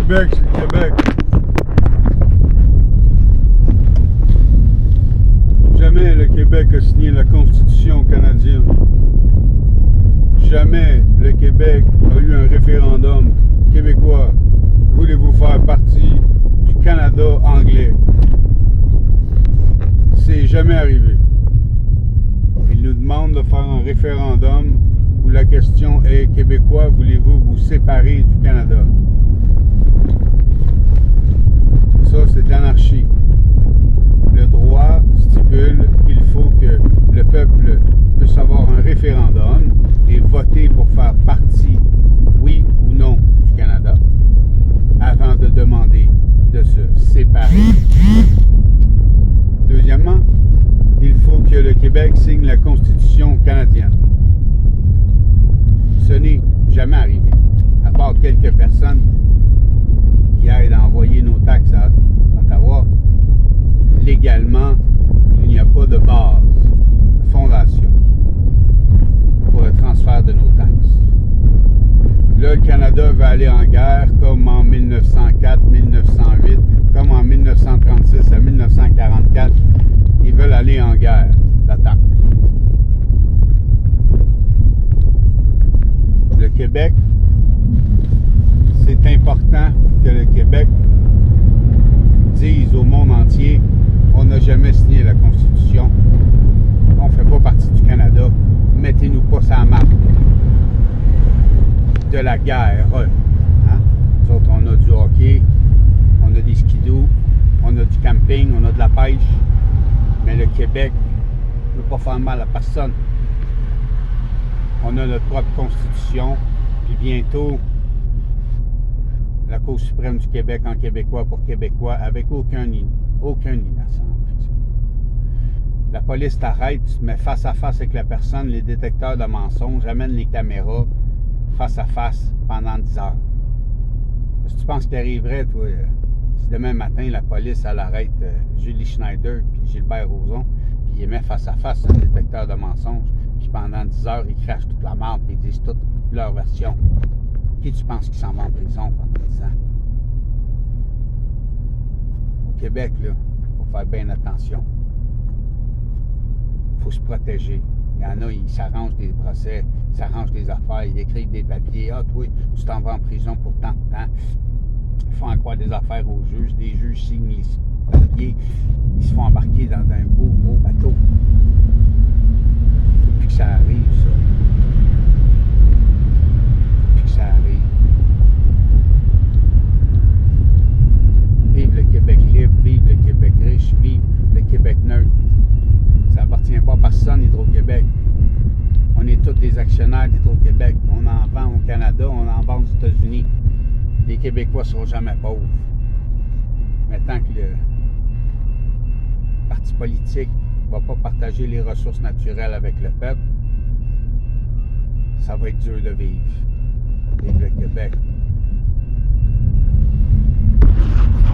Québec, c'est le Québec. Jamais le Québec a signé la Constitution canadienne. Jamais le Québec a eu un référendum québécois. Voulez-vous faire partie du Canada anglais? C'est jamais arrivé. Ils nous demandent de faire un référendum où la question est: Québécois, voulez-vous vous séparer du Canada? Ça, c'est de l'anarchie. Le droit stipule qu'il faut que le peuple puisse avoir un référendum et voter pour faire partie, oui ou non, du Canada, avant de demander de se séparer. Deuxièmement, il faut que le Québec signe la Constitution canadienne. Ce n'est jamais arrivé, à part quelques personnes qui aident à envoyer nos taxes à Ottawa. Légalement, il n'y a pas de base, de fondation pour le transfert de nos taxes. Là, le Canada va aller en guerre comme en 1904, 1908, comme en 1936 à 1944. Ils veulent aller en guerre d'attaque. Le Québec, c'est important que le Québec dise au monde entier: on n'a jamais signé la Constitution, on ne fait pas partie du Canada, mettez-nous pas sur la map de la guerre. Hein? Nous autres, on a du hockey, on a des skidoo, on a du camping, on a de la pêche, mais le Québec ne veut pas faire mal à personne. On a notre propre Constitution, puis bientôt la Cour suprême du Québec en québécois pour Québécois, avec aucun innocent. La police t'arrête, tu te mets face à face avec la personne, les détecteurs de mensonges, amènent les caméras face à face pendant 10 heures. Est-ce que tu penses qu'il arriverait, toi, si demain matin la police elle arrête Julie Schneider puis Gilbert Rozon, puis ils les met face à face un détecteur de mensonges, puis pendant 10 heures, ils crachent toute la merde et ils disent toute leur version? Qui tu penses qui s'en va en prison pendant 10 ans? Au Québec, là, il faut faire bien attention. Il faut se protéger. Il y en a, ils s'arrangent des procès, ils s'arrangent des affaires, ils écrivent des papiers. Ah, toi, tu t'en vas en prison pour tant de temps. Ils font encore des affaires aux juges. Les juges signent les papiers. Ils se font embarquer dans un beau, gros bateau. Il ne faut plus que ça arrive, ça. Ça arrive. Vive le Québec libre, vive le Québec riche, vive le Québec neutre. Ça appartient pas à personne, Hydro-Québec. On est tous des actionnaires d'Hydro-Québec. On en vend au Canada, on en vend aux États-Unis. Les Québécois ne seront jamais pauvres. Mais tant que le parti politique ne va pas partager les ressources naturelles avec le peuple, ça va être dur de vivre. Vive le Québec.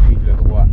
Vive le droit.